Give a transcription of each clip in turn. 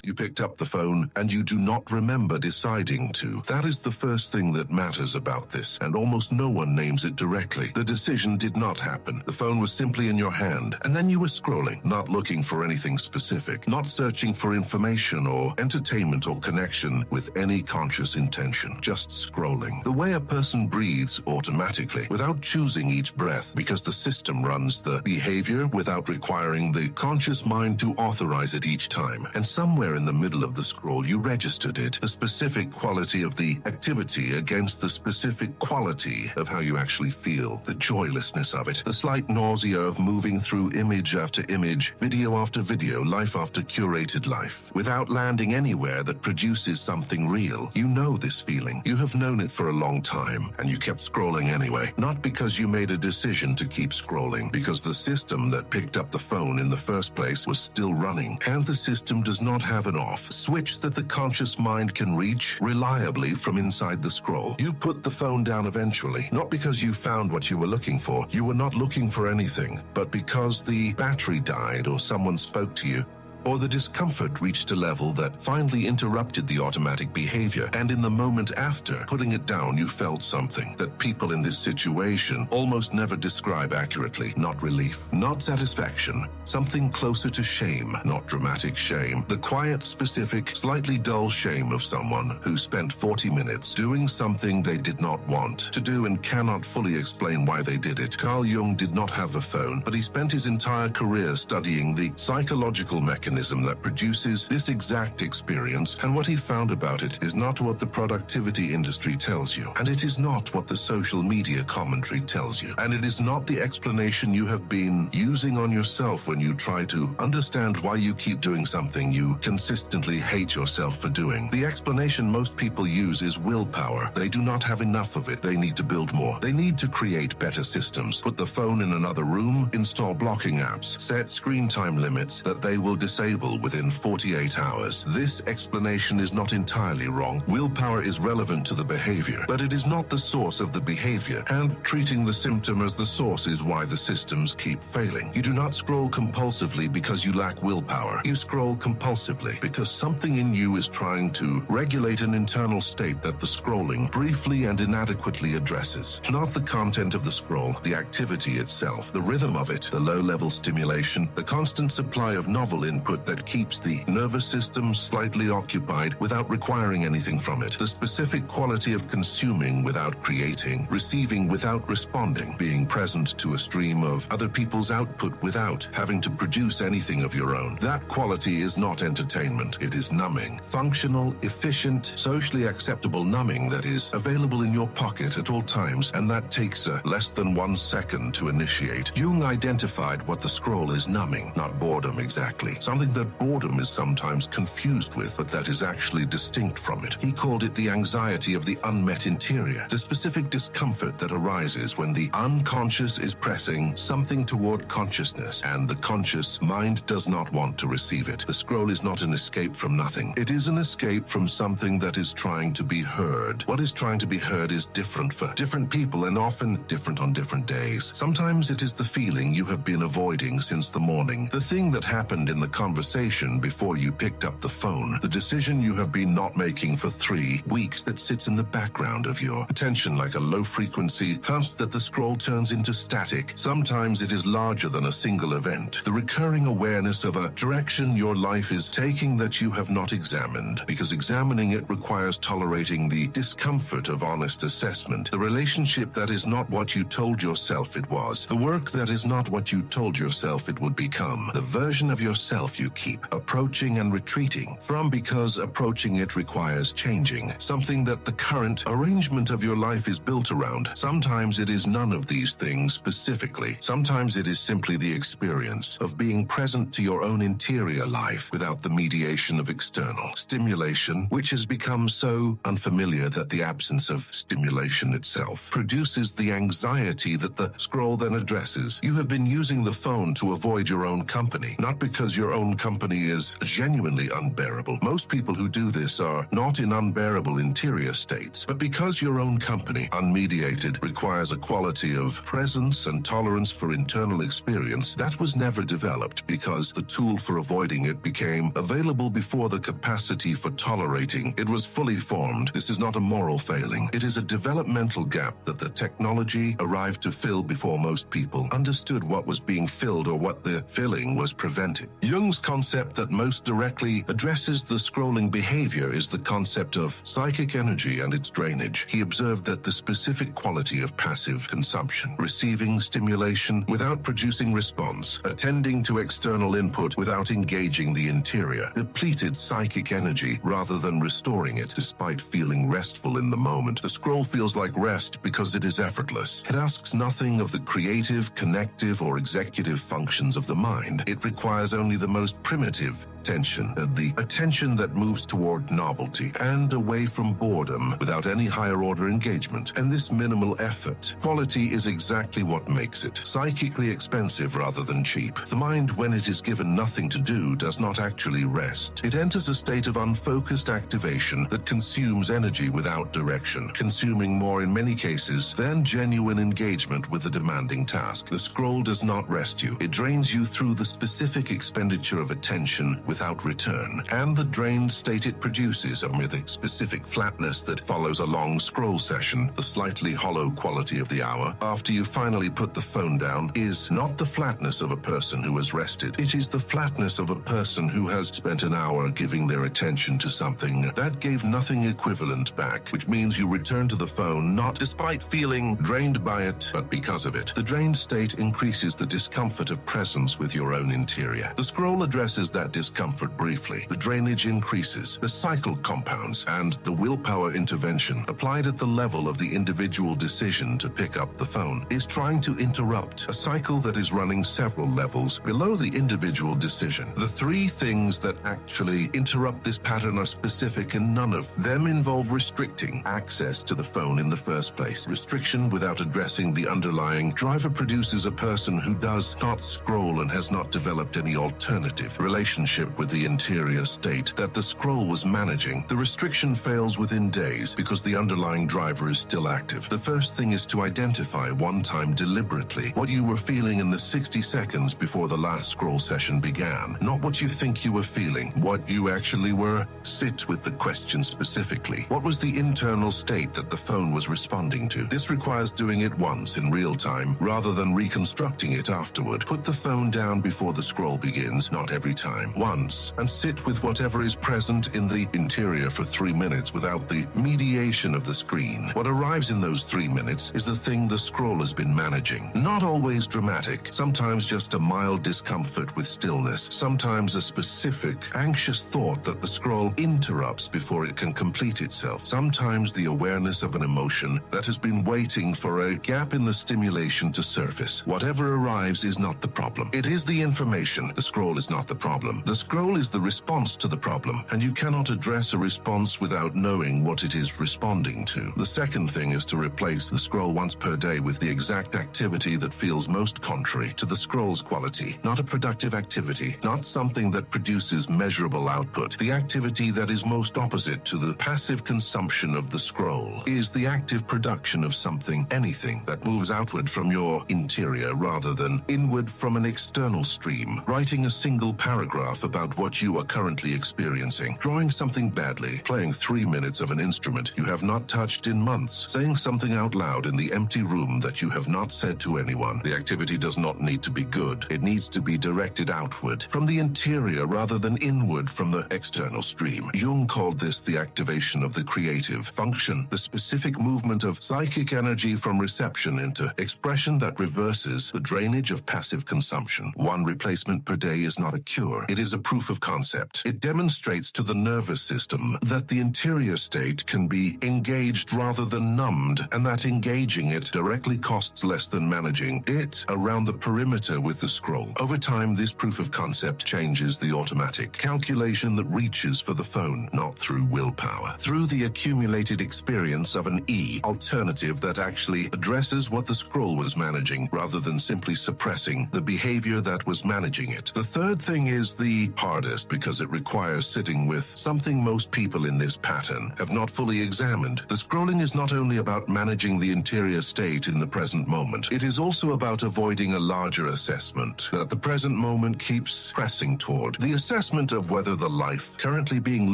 You picked up the phone and you do not remember deciding to. That is the first thing that matters about this, and almost no one names it directly. The decision did not happen. The phone was simply in your hand, and then you were scrolling, not looking for anything specific, not searching for information or entertainment or connection with any conscious intention, just scrolling. The way a person breathes automatically, without choosing each breath, because the system runs the behavior without requiring the conscious mind to authorize it each time. And somewhere in the middle of the scroll, you registered it, the specific quality of the activity against the specific quality of how you actually feel, the joylessness of it, the slight nausea of moving through image after image, video after video, life after curated life, without landing anywhere that produces something real. You know this feeling. You have known it for a long time, and you kept scrolling anyway. Not because you made a decision to keep scrolling, because the system that picked up the phone in the first place was still running, and the system does not have an off switch that the conscious mind can reach reliably from inside the scroll. You put the phone down eventually, not because you found what you were looking for. You were not looking for anything, but because the battery died or someone spoke to you, or the discomfort reached a level that finally interrupted the automatic behavior, and in the moment after putting it down, you felt something that people in this situation almost never describe accurately. Not relief, not satisfaction, something closer to shame, not dramatic shame, the quiet, specific, slightly dull shame of someone who spent 40 minutes doing something they did not want to do and cannot fully explain why they did it. Carl Jung did not have a phone, but he spent his entire career studying the psychological mechanism that produces this exact experience, and what he found about it is not what the productivity industry tells you, and it is not what the social media commentary tells you, and it is not the explanation you have been using on yourself when you try to understand why you keep doing something you consistently hate yourself for doing. The explanation most people use is willpower. They do not have enough of it. They need to build more. They need to create better systems, put the phone in another room, install blocking apps, set screen time limits that they will disable within 48 hours. This explanation is not entirely wrong. Willpower is relevant to the behavior, but it is not the source of the behavior, and treating the symptom as the source is why the systems keep failing. You do not scroll compulsively because you lack willpower. You scroll compulsively because something in you is trying to regulate an internal state that the scrolling briefly and inadequately addresses. Not the content of the scroll, the activity itself, the rhythm of it, the low-level stimulation, the constant supply of novel input that keeps the nervous system slightly occupied without requiring anything from it, the specific quality of consuming without creating, receiving without responding, being present to a stream of other people's output without having to produce anything of your own. That quality is not entertainment. It is numbing. Functional, efficient, socially acceptable numbing that is available in your pocket at all times, and that takes less than 1 second to initiate. Jung identified what the scroll is numbing, not boredom exactly. Something that boredom is sometimes confused with, but that is actually distinct from it. He called it the anxiety of the unmet interior, the specific discomfort that arises when the unconscious is pressing something toward consciousness, and the conscious mind does not want to receive it. The scroll is not an escape from nothing. It is an escape from something that is trying to be heard. What is trying to be heard is different for different people, and often different on different days. Sometimes it is the feeling you have been avoiding since the morning, the thing that happened in the conversation before you picked up the phone, the decision you have been not making for 3 weeks that sits in the background of your attention like a low-frequency hush that the scroll turns into static. Sometimes it is larger than a single event, the recurring awareness of a direction your life is taking that you have not examined, because examining it requires tolerating the discomfort of honest assessment, the relationship that is not what you told yourself it was, the work that is not what you told yourself it would become, the version of yourself you keep approaching and retreating from because approaching it requires changing, something that the current arrangement of your life is built around. Sometimes it is none of these things specifically. Sometimes it is simply the experience of being present to your own interior life without the mediation of external stimulation, which has become so unfamiliar that the absence of stimulation itself produces the anxiety that the scroll then addresses. You have been using the phone to avoid your own company, not because your own own company is genuinely unbearable. Most people who do this are not in unbearable interior states, but because your own company, unmediated, requires a quality of presence and tolerance for internal experience that was never developed because the tool for avoiding it became available before the capacity for tolerating it was fully formed. This is not a moral failing. It is a developmental gap that the technology arrived to fill before most people understood what was being filled or what the filling was preventing. Jung's concept that most directly addresses the scrolling behavior is the concept of psychic energy and its drainage. He observed that the specific quality of passive consumption, receiving stimulation without producing response, attending to external input without engaging the interior, depleted psychic energy rather than restoring it. Despite feeling restful in the moment, the scroll feels like rest because it is effortless. It asks nothing of the creative, connective, or executive functions of the mind. It requires only the most primitive attention, the attention that moves toward novelty and away from boredom without any higher order engagement. And this minimal effort quality is exactly what makes it psychically expensive rather than cheap. The mind, when it is given nothing to do, does not actually rest. It enters a state of unfocused activation that consumes energy without direction, consuming more in many cases than genuine engagement with the demanding task. The scroll does not rest you. It drains you through the specific expenditure of attention without return, and the drained state it produces amid the specific flatness that follows a long scroll session. The slightly hollow quality of the hour after you finally put the phone down is not the flatness of a person who has rested. It is the flatness of a person who has spent an hour giving their attention to something that gave nothing equivalent back, which means you return to the phone not despite feeling drained by it, but because of it. The drained state increases the discomfort of presence with your own interior. The scroll addresses that discomfort briefly. The drainage increases, the cycle compounds, and the willpower intervention applied at the level of the individual decision to pick up the phone is trying to interrupt a cycle that is running several levels below the individual decision. The three things that actually interrupt this pattern are specific, and none of them involve restricting access to the phone in the first place. Restriction without addressing the underlying driver produces a person who does not scroll and has not developed any alternative relationship with the interior state that the scroll was managing. The restriction fails within days because the underlying driver is still active. The first thing is to identify one time deliberately what you were feeling in the 60 seconds before the last scroll session began. Not what you think you were feeling, what you actually were. Sit with the question specifically. What was the internal state that the phone was responding to? This requires doing it once in real time rather than reconstructing it afterward. Put the phone down before the scroll begins, not every time. Once, and sit with whatever is present in the interior for 3 minutes without the mediation of the screen. What arrives in those 3 minutes is the thing the scroll has been managing. Not always dramatic, sometimes just a mild discomfort with stillness, sometimes a specific, anxious thought that the scroll interrupts before it can complete itself, sometimes the awareness of an emotion that has been waiting for a gap in the stimulation to surface. Whatever arrives is not the problem. It is the information. The scroll is not the problem. The scroll is the response to the problem, and you cannot address a response without knowing what it is responding to. The second thing is to replace the scroll once per day with the exact activity that feels most contrary to the scroll's quality. Not a productive activity, not something that produces measurable output. The activity that is most opposite to the passive consumption of the scroll is the active production of something, anything, that moves outward from your interior rather than inward from an external stream. Writing a single paragraph about what you are currently experiencing, drawing something badly, playing 3 minutes of an instrument you have not touched in months, saying something out loud in the empty room that you have not said to anyone. The activity does not need to be good. It needs to be directed outward, from the interior rather than inward from the external stream. Jung called this the activation of the creative function, the specific movement of psychic energy from reception into expression that reverses the drainage of passive consumption. One replacement per day is not a cure. It is a proof of concept. It demonstrates to the nervous system that the interior state can be engaged rather than numbed, and that engaging it directly costs less than managing it around the perimeter with the scroll. Over time, this proof of concept changes the automatic calculation that reaches for the phone, not through willpower, through the accumulated experience of an alternative that actually addresses what the scroll was managing rather than simply suppressing the behavior that was managing it. The third third thing is the hardest because it requires sitting with something most people in this pattern have not fully examined. The scrolling is not only about managing the interior state in the present moment, it is also about avoiding a larger assessment that the present moment keeps pressing toward. The assessment of whether the life currently being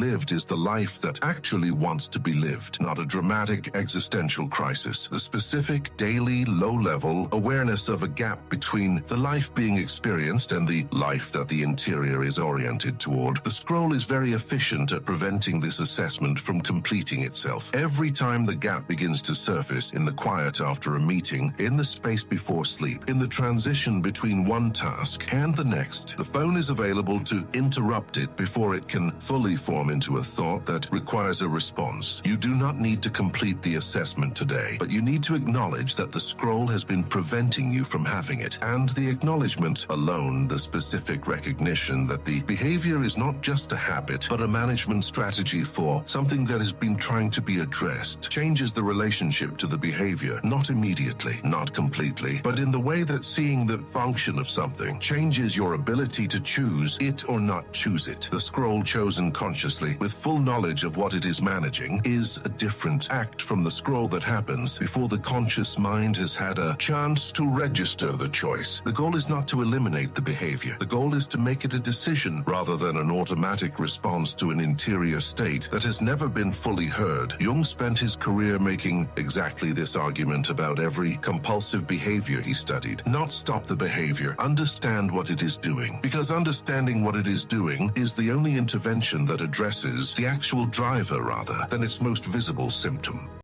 lived is the life that actually wants to be lived, not a dramatic existential crisis. The specific, daily, low-level awareness of a gap between the life being experienced and the life that the interior is oriented toward. The scroll is very efficient at preventing this assessment from completing itself. Every time the gap begins to surface in the quiet after a meeting, in the space before sleep, in the transition between one task and the next, the phone is available to interrupt it before it can fully form into a thought that requires a response. You do not need to complete the assessment today, but you need to acknowledge that the scroll has been preventing you from having it. And the acknowledgement alone, the specific recognition that the behavior is not just a habit, but a management strategy for something that has been trying to be addressed, changes the relationship to the behavior, not immediately, not completely, but in the way that seeing the function of something changes your ability to choose it or not choose it. The scroll chosen consciously, with full knowledge of what it is managing, is a different act from the scroll that happens before the conscious mind has had a chance to register the choice. The goal is not to eliminate the behavior. The goal is to make it a decision rather than an automatic response to an interior state that has never been fully heard. Jung spent his career making exactly this argument about every compulsive behavior he studied. Not stop the behavior, understand what it is doing. Because understanding what it is doing is the only intervention that addresses the actual driver rather than its most visible symptom.